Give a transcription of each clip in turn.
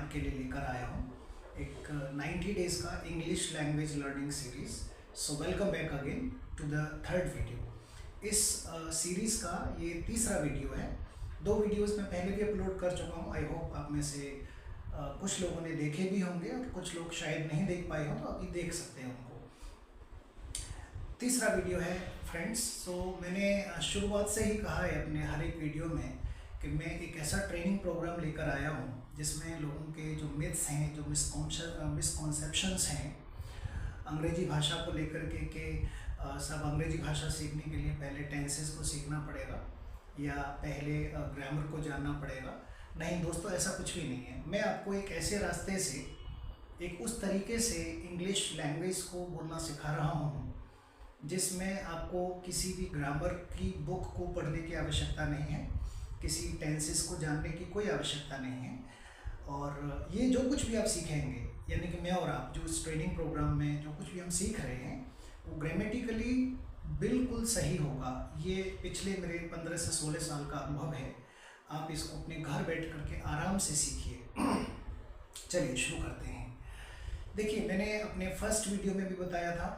आपके लिए लेकर आया हूँ एक 90 डेज का English language learning series. So welcome back again to the third video. इस सीरीज़ का ये तीसरा वीडियो है। 2 वीडियोस मैं पहले भी अपलोड कर चुका हूँ। आई होप आप में से कुछ लोगों ने देखे भी होंगे और कुछ लोग शायद नहीं देख पाए हों, तो अभी देख सकते हैं उनको। तीसरा वीडियो है फ्रेंड्स। सो मैंने शुरुआत से ही कहा है अपने हर एक वीडियो में कि मैं एक ऐसा ट्रेनिंग प्रोग्राम लेकर आया हूँ जिसमें लोगों के जो मिथ्स हैं, जो मिसकॉन्सेप्शंस हैं अंग्रेजी भाषा को लेकर के सब अंग्रेजी भाषा सीखने के लिए पहले टेंसेस को सीखना पड़ेगा या पहले ग्रामर को जानना पड़ेगा। नहीं दोस्तों, ऐसा कुछ भी नहीं है। मैं आपको एक ऐसे रास्ते से, एक उस तरीके से इंग्लिश लैंग्वेज को बोलना सिखा रहा हूँ जिसमें आपको किसी भी ग्रामर की बुक को पढ़ने की आवश्यकता नहीं है, किसी टेंसेस को जानने की कोई आवश्यकता नहीं है। और ये जो कुछ भी आप सीखेंगे, यानी कि मैं और आप जो इस ट्रेनिंग प्रोग्राम में जो कुछ भी हम सीख रहे हैं वो ग्रामेटिकली बिल्कुल सही होगा। ये पिछले मेरे 15 से 16 साल का अनुभव है। आप इसको अपने घर बैठ करके आराम से सीखिए। चलिए शुरू करते हैं। देखिए, मैंने अपने फर्स्ट वीडियो में भी बताया था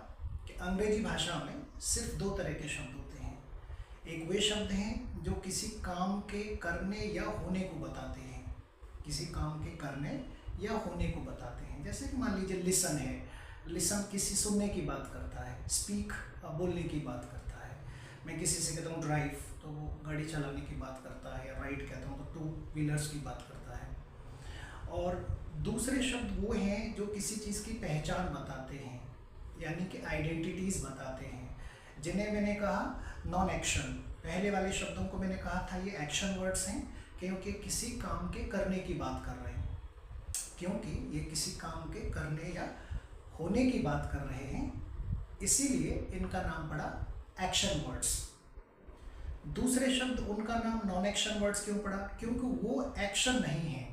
कि अंग्रेजी भाषा में सिर्फ 2 तरह के शब्द होते हैं। एक वे शब्द हैं जो किसी काम के करने या होने को बताते हैं, किसी काम के करने या होने को बताते हैं। जैसे कि मान लीजिए लिसन है, लिसन किसी सुनने की बात करता है, स्पीक बोलने की बात करता है। मैं किसी से कहता हूँ ड्राइव, तो वो गाड़ी चलाने की बात करता है, या राइड कहता हूँ तो 2 व्हीलर्स की बात करता है। और दूसरे शब्द वो हैं जो किसी चीज़ की पहचान बताते हैं, यानी कि आइडेंटिटीज़ बताते हैं, जिन्हें मैंने कहा नॉन एक्शन। पहले वाले शब्दों को मैंने कहा था ये एक्शन वर्ड्स हैं, क्योंकि किसी काम के करने की बात कर रहे हैं, क्योंकि ये किसी काम के करने या होने की बात कर रहे हैं, इसीलिए इनका नाम पड़ा एक्शन वर्ड्स। दूसरे शब्द उनका नाम नॉन एक्शन वर्ड्स क्यों पड़ा? क्योंकि वो एक्शन नहीं है,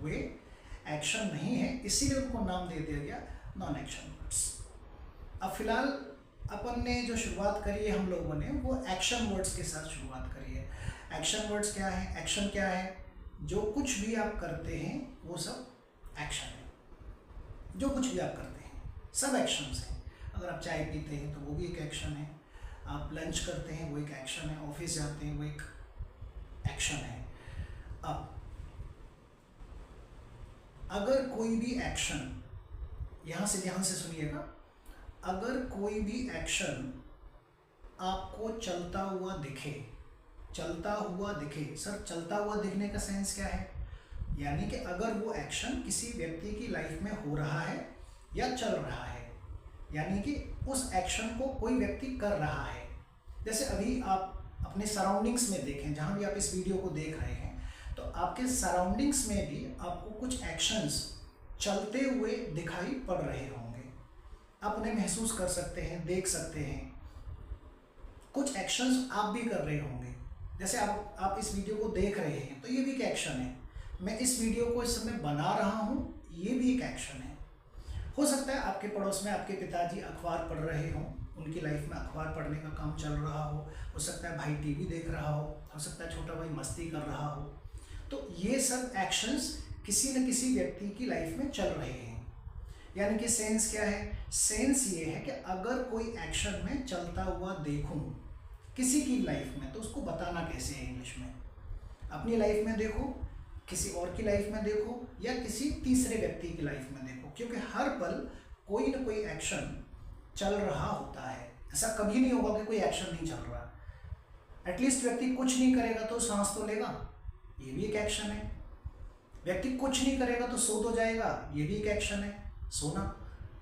वे एक्शन नहीं है, इसीलिए उनको नाम दे दिया गया नॉन एक्शन वर्ड्स। अब फिलहाल अपन ने जो शुरुआत करी है हम लोगों ने, वो एक्शन वर्ड्स के साथ शुरुआत करी है। एक्शन वर्ड्स क्या है? एक्शन क्या है? जो कुछ भी आप करते हैं वो सब एक्शन है। जो कुछ भी आप करते हैं सब एक्शंस हैं। अगर आप चाय पीते हैं तो वो भी एक एक्शन है, आप लंच करते हैं वो एक एक्शन है, ऑफिस जाते हैं वो एक एक्शन है। अब अगर कोई भी एक्शन, यहाँ से सुनिएगा, अगर कोई भी एक्शन आपको चलता हुआ दिखे, सर चलता हुआ दिखने का सेंस क्या है? यानी कि अगर वो एक्शन किसी व्यक्ति की लाइफ में हो रहा है या चल रहा है, यानी कि उस एक्शन को कोई व्यक्ति कर रहा है। जैसे अभी आप अपने सराउंडिंग्स में देखें, जहाँ भी आप इस वीडियो को देख रहे हैं, तो आपके सराउंडिंग्स में भी आपको कुछ एक्शंस चलते हुए दिखाई पड़ रहे होंगे। आप उन्हें महसूस कर सकते हैं, देख सकते हैं। कुछ एक्शंस आप भी कर रहे होंगे। जैसे आप इस वीडियो को देख रहे हैं तो ये भी एक एक्शन है। मैं इस वीडियो को इस समय बना रहा हूँ, ये भी एक एक्शन है। हो सकता है आपके पड़ोस में आपके पिताजी अखबार पढ़ रहे हों, उनकी लाइफ में अखबार पढ़ने का काम चल रहा हो सकता है भाई टीवी देख रहा हो सकता है छोटा भाई मस्ती कर रहा हो। तो ये सब एक्शंस किसी न किसी व्यक्ति की लाइफ में चल रहे हैं। यानी कि सेंस क्या है? सेंस ये है कि अगर कोई एक्शन में चलता हुआ देखूं किसी की लाइफ में, तो उसको बताना कैसे है इंग्लिश में? अपनी लाइफ में देखो, किसी और की लाइफ में देखो, या किसी तीसरे व्यक्ति की लाइफ में देखो, क्योंकि हर पल कोई ना कोई एक्शन चल रहा होता है। ऐसा कभी नहीं होगा कि कोई एक्शन नहीं चल रहा। एटलीस्ट व्यक्ति कुछ नहीं करेगा तो सांस तो लेगा, ये भी एक एक्शन है। व्यक्ति कुछ नहीं करेगा तो सो तो जाएगा, ये भी एक एक्शन है, सोना।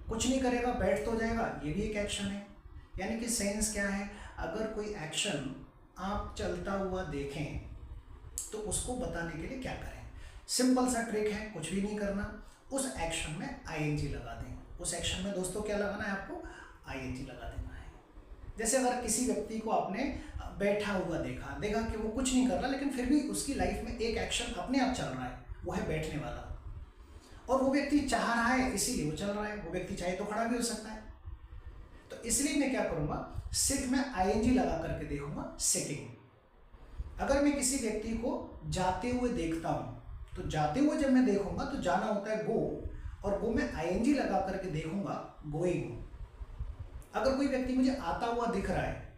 कुछ नहीं करेगा बैठ तो जाएगा, ये भी एक एक्शन है। यानी कि सेंस क्या है? अगर कोई एक्शन आप चलता हुआ देखें तो उसको बताने के लिए क्या करें? सिंपल सा ट्रिक है, कुछ भी नहीं करना, उस एक्शन में आईएनजी लगा दें। उस एक्शन में दोस्तों क्या लगाना है आपको? आईएनजी लगा देना है। जैसे अगर किसी व्यक्ति को आपने बैठा हुआ देखा कि वो कुछ नहीं कर रहा, लेकिन फिर भी उसकी लाइफ में एक एक्शन अपने आप चल रहा है, वो है बैठने वाला, और वो व्यक्ति चाह रहा है इसीलिए वो चल रहा है। वो व्यक्ति चाहे तो खड़ा भी हो सकता है। तो इसलिए मैं क्या करूँगा? सिट में आईएनजी लगा करके देखूंगा, सिटिंग। अगर मैं किसी व्यक्ति को जाते हुए देखता हूँ, तो जाते हुए जब मैं देखूंगा तो जाना होता है गो, और गो में आईएनजी लगा करके देखूंगा गोइंग। अगर कोई व्यक्ति मुझे आता हुआ दिख रहा है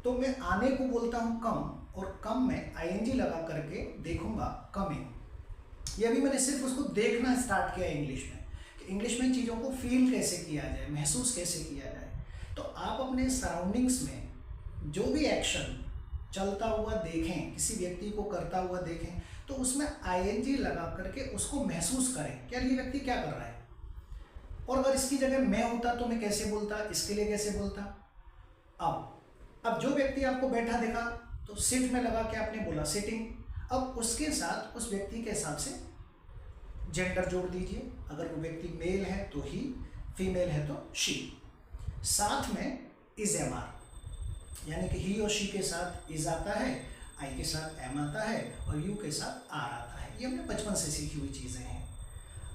तो मैं आने को बोलता हूँ कम, और कम में आईएनजी लगा करके देखूंगा कमिंग। ये अभी मैंने सिर्फ उसको देखना स्टार्ट किया इंग्लिश में, कि इंग्लिश में चीज़ों को फील कैसे किया जाए, महसूस कैसे किया जाए। तो आप अपने सराउंडिंग्स में जो भी एक्शन चलता हुआ देखें, किसी व्यक्ति को करता हुआ देखें, तो उसमें आईएनजी लगा करके उसको महसूस करें कि यार ये व्यक्ति क्या कर रहा है। और अगर इसकी जगह मैं होता तो मैं कैसे बोलता, इसके लिए कैसे बोलता। अब जो व्यक्ति आपको बैठा देखा तो सिट में लगा के आपने बोला सिटिंग। अब उसके साथ उस व्यक्ति के हिसाब से जेंडर जोड़ दीजिए। अगर वो व्यक्ति मेल है तो ही, फीमेल है तो शी। साथ में इज एम आर, यानी कि ही और शी के साथ इज आता है, आई के साथ एम आता है और यू के साथ आर आता है। ये हमने बचपन से सीखी हुई चीज़ें हैं।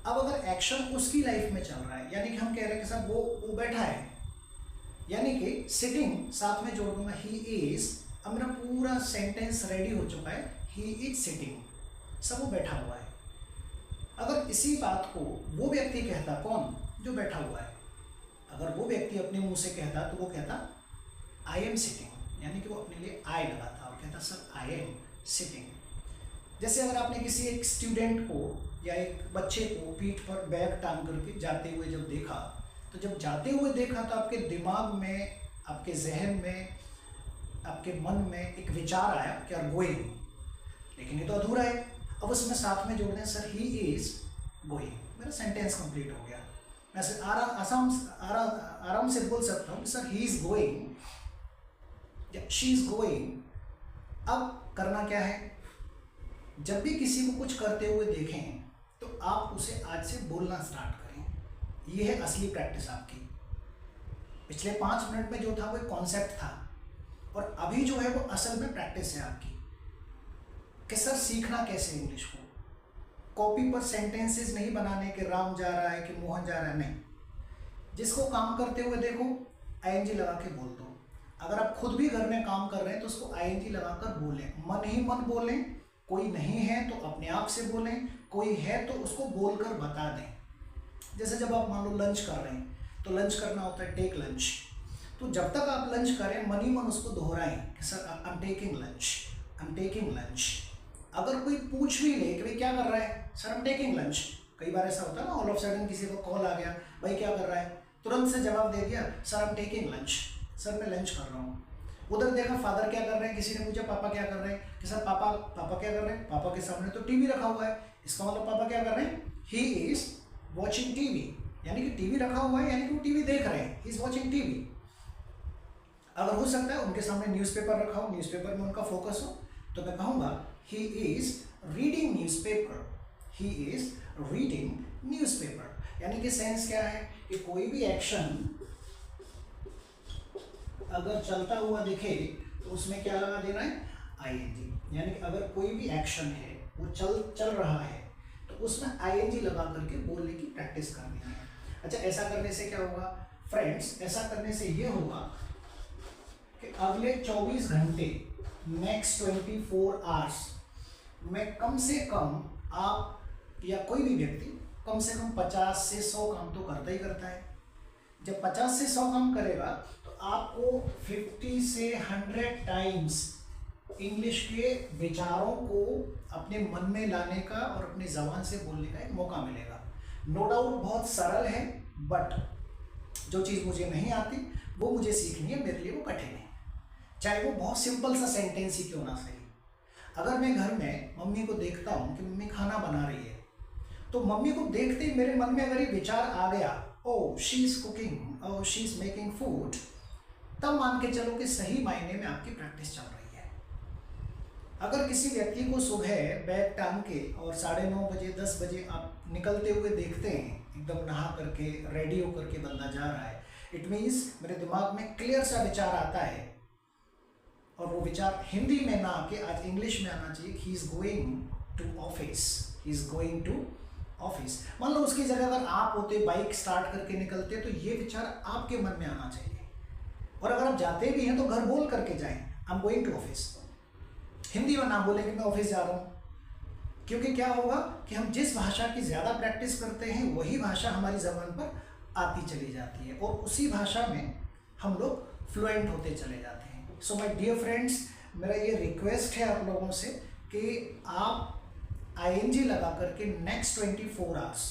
अब अगर एक्शन उसकी लाइफ में चल रहा है, यानी कि हम कह रहे हैं कि साहब वो बैठा है, यानी कि सिटिंग साथ में जोड़ दूंगा ही इज। अब मेरा पूरा सेंटेंस रेडी हो चुका है, ही इज सिटिंग, सब वो बैठा हुआ है। अगर इसी बात को वो व्यक्ति कहता, कौन, जो बैठा हुआ है, अगर वो व्यक्ति अपने मुंह से कहता तो वो कहता आई एम सिटिंग, यानी कि वो अपने लिए आई लगाता और कहता सर आई एम सिटिंग। जैसे अगर आपने किसी एक स्टूडेंट को या एक बच्चे को पीठ पर बैग टांग करके जाते हुए जब देखा, तो जब जाते हुए देखा तो आपके दिमाग में, आपके जहन में, आपके मन में एक विचार आया कि यार गोइंग, लेकिन ये तो अधूरा है। अब उसमें साथ में जोड़ दें सर ही इज गोइंग, मेरा सेंटेंस कंप्लीट हो गया। मैं आराम से बोल सकता हूँ सर ही इज गोइंग या शी इज गोइंग। अब करना क्या है, जब भी किसी को कुछ करते हुए देखें तो आप उसे आज से बोलना स्टार्ट करें। ये है असली प्रैक्टिस आपकी। पिछले 5 मिनट में जो था वो एक कॉन्सेप्ट था, और अभी जो है वो असल में प्रैक्टिस है आपकी कि सर सीखना कैसे इंग्लिश को। कॉपी पर सेंटेंसेस नहीं बनाने के राम जा रहा है कि मोहन जा रहा है, नहीं। जिसको काम करते हुए देखो आईएनजी लगा के बोल दो। अगर आप खुद भी घर में काम कर रहे हैं तो उसको आईएनजी लगाकर बोलें, मन ही मन बोलें। कोई नहीं है तो अपने आप से बोलें, कोई है तो उसको बोलकर बता दें। जैसे जब आप मान लो लंच कर रहे हैं तो लंच करना होता है टेक लंच, तो जब तक आप लंच करें मन ही मन उसको दोहराएं कि sir I am taking lunch, I am taking lunch. अगर कोई पूछ भी ले कि भाई क्या कर रहा है, sir I am taking lunch. कई बार ऐसा होता है ना, ऑल ऑफ सडन किसी को कॉल आ गया, भाई क्या कर रहा है, तुरंत से जवाब दे दिया sir I am taking lunch, sir मैं लंच कर रहा हूँ। उधर देखा फादर क्या कर रहे हैं, किसी ने पूछा पापा क्या कर रहे हैं, कि सर पापा क्या कर रहे हैं, पापा के सामने तो टीवी रखा हुआ है। इसका मतलब पापा क्या कर रहे हैं, ही इज वॉचिंग टीवी, यानी कि टीवी रखा हुआ है, यानी कि वो टीवी देख रहे हैं, ही इज वॉचिंग टीवी। अगर हो सकता है उनके सामने न्यूज़पेपर रखा हो, न्यूज़पेपर में उनका फोकस हो, तो मैं कहूँगा he is reading newspaper, he is reading newspaper. यानी कि सेंस क्या है कि कोई भी एक्शन अगर चलता हुआ दिखे तो उसमें क्या लगा देना है, आईएनजी। यानी कि अगर कोई भी एक्शन है वो चल रहा है तो उसमें आईएनजी लगा करके बोलने की प्रैक्टिस करनी है। अच्छा, ऐसा करने से क्या होगा फ्रेंड्स, ऐसा करने से ये होगा कि अगले 24 घंटे, नेक्स्ट 24 आवर्स में कम से कम आप या कोई भी व्यक्ति कम से कम 50 से 100 काम तो करता ही करता है। जब 50 से 100 काम करेगा तो आपको 50 से 100 टाइम्स इंग्लिश के विचारों को अपने मन में लाने का और अपनी ज़बान से बोलने का एक मौका मिलेगा। नो डाउट बहुत सरल है, बट जो चीज़ मुझे नहीं आती वो मुझे सीखनी है, मेरे लिए वो कठिन है, चाहे वो बहुत सिंपल सा सेंटेंस ही क्यों ना सही। अगर मैं घर में मम्मी को देखता हूँ कि मम्मी खाना बना रही है, तो मम्मी को देखते ही मेरे मन में अगर ये विचार आ गया, oh she is cooking, oh she is making food, तब मान के चलो कि सही मायने में आपकी प्रैक्टिस चल रही है। अगर किसी व्यक्ति को सुबह बैग टांग के और 9:30 बजे 10 बजे आप निकलते हुए देखते हैं, एकदम नहा करके रेडी होकर के बंदा जा रहा है, इट मीन्स मेरे दिमाग में क्लियर सा विचार आता है, और वो विचार हिंदी में ना आके आज इंग्लिश में आना चाहिए। He is going to office, he is going to office. मान लो उसकी जगह अगर आप होते, बाइक स्टार्ट करके निकलते, तो ये विचार आपके मन में आना चाहिए। और अगर आप जाते भी हैं तो घर बोल करके जाएं, I am going to office. Hindi में ना बोले कि मैं ऑफिस जा रहा हूँ, क्योंकि क्या होगा कि हम जिस भाषा की ज़्यादा प्रैक्टिस करते हैं वही भाषा हमारी ज़बान पर आती चली जाती है और उसी भाषा में हम लोग फ्लुएंट होते चले जाते हैं। सो माय डियर फ्रेंड्स, मेरा ये रिक्वेस्ट है आप लोगों से कि आप ING लगा करके नेक्स्ट 24 आवर्स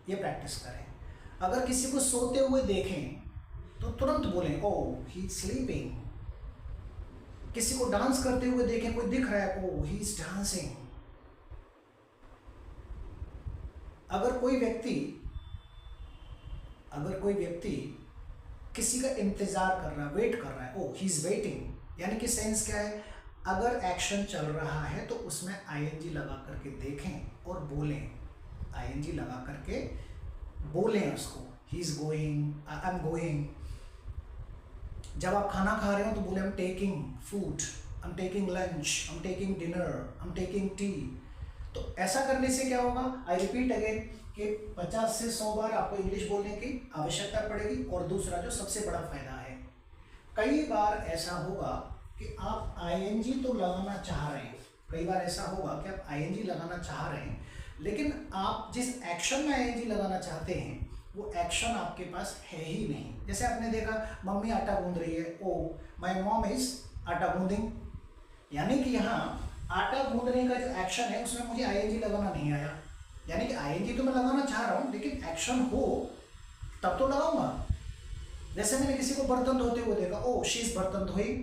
ये प्रैक्टिस करें। अगर किसी को सोते हुए देखें तो तुरंत बोलें ओह ही इज स्लीपिंग। किसी को डांस करते हुए देखें, कोई दिख रहा है, ओह ही इज डांसिंग। अगर कोई व्यक्ति किसी का इंतजार कर रहा है, वेट कर रहा है, ओह ही इज वेटिंग, यानी कि सेंस क्या है, अगर एक्शन चल रहा है तो उसमें ING लगा करके देखें और बोलें। ING लगा करके बोलें उसको, ही is going, I am going. जब आप खाना खा रहे हो तो बोले I am taking food, I am taking lunch, I am taking dinner, I am taking tea. तो ऐसा करने से क्या होगा, आई रिपीट अगेन, कि 50 से 100 बार आपको इंग्लिश बोलने की आवश्यकता पड़ेगी। और दूसरा जो सबसे बड़ा फायदा है, कई बार ऐसा होगा कि आप ING तो लगाना चाह रहे हैं, कई बार ऐसा होगा कि आप ING लगाना चाह रहे हैं, लेकिन आप जिस एक्शन में ING लगाना चाहते हैं वो एक्शन आपके पास है ही नहीं। जैसे आपने देखा मम्मी आटा गूंद रही है, ओ माय मॉम इज आटा गूंदिंग, यानी कि यहाँ आटा गूंदने का जो एक्शन है उसमें मुझे ING लगाना नहीं आया, यानी कि ING तो मैं लगाना चाह रहा हूँ लेकिन एक्शन हो तब तो लगाऊंगा। जैसे मैंने किसी को बर्तन धोते हुए देखा, ओ शी इज बर्तन धोई,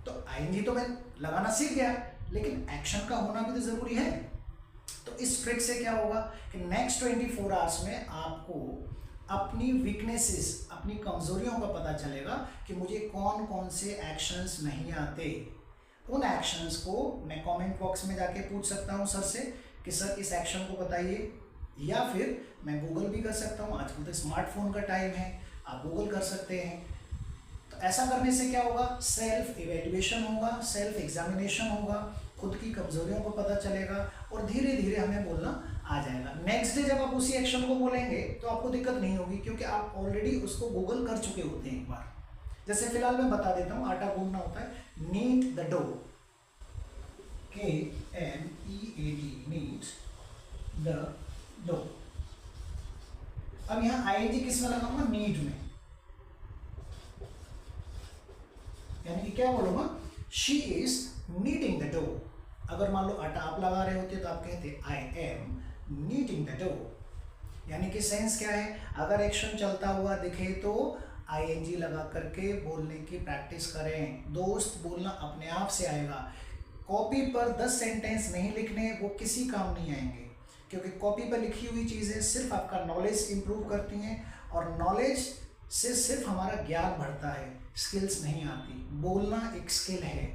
तो ING तो मैं लगाना सीख गया, लेकिन एक्शन का होना भी तो जरूरी है। तो इस ट्रिक से क्या होगा कि नेक्स्ट 24 आवर्स में आपको अपनी वीकनेसेस, अपनी कमजोरियों का पता चलेगा कि मुझे कौन कौन से एक्शंस नहीं आते। उन एक्शंस को मैं कमेंट बॉक्स में जाके पूछ सकता हूं सर से कि सर इस एक्शन को बताइए, या फिर मैं गूगल भी कर सकता हूं। आजकल तो स्मार्टफोन का टाइम है, आप गूगल कर सकते हैं। तो ऐसा करने से क्या होगा, सेल्फ इवेल्युएशन होगा, सेल्फ एग्जामिनेशन होगा, खुद की कमजोरियों को पता चलेगा और धीरे धीरे हमें बोलना आ जाएगा। नेक्स्ट डे जब आप उसी एक्शन को बोलेंगे तो आपको दिक्कत नहीं होगी, क्योंकि आप ऑलरेडी उसको गूगल कर चुके होते हैं एक बार। जैसे फिलहाल मैं बता देता हूँ, आटा गूंदना होता है knead the dough, KNEAD, knead the dough. अब यहाँ ING किस में लगाऊंगा, नीड में, यानी कि क्या बोलूंगा, she is kneading the dough. अगर मान लो आटा आप लगा रहे होते तो आप कहते I am needing the dough, यानी कि सेंस क्या है, अगर एक्शन चलता हुआ दिखे तो ING लगा करके बोलने की प्रैक्टिस करें। दोस्त, बोलना अपने आप से आएगा। कॉपी पर 10 सेंटेंस नहीं लिखने, वो किसी काम नहीं आएंगे, क्योंकि कॉपी पर लिखी हुई चीज़ें सिर्फ आपका नॉलेज इंप्रूव करती हैं, और नॉलेज से सिर्फ हमारा ज्ञान बढ़ता है, स्किल्स नहीं आती। बोलना एक स्किल है,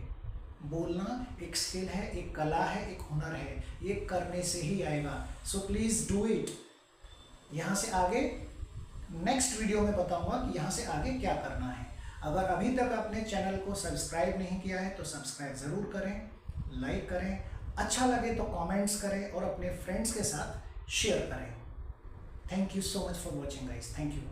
बोलना एक स्किल है, एक कला है, एक हुनर है, ये करने से ही आएगा। So please do it. यहाँ से आगे नेक्स्ट वीडियो में बताऊंगा कि यहाँ से आगे क्या करना है। अगर अभी तक आपने चैनल को सब्सक्राइब नहीं किया है तो सब्सक्राइब ज़रूर करें, लाइक करें, अच्छा लगे तो कमेंट्स करें और अपने फ्रेंड्स के साथ शेयर करें। Thank you so much for watching guys, thank you.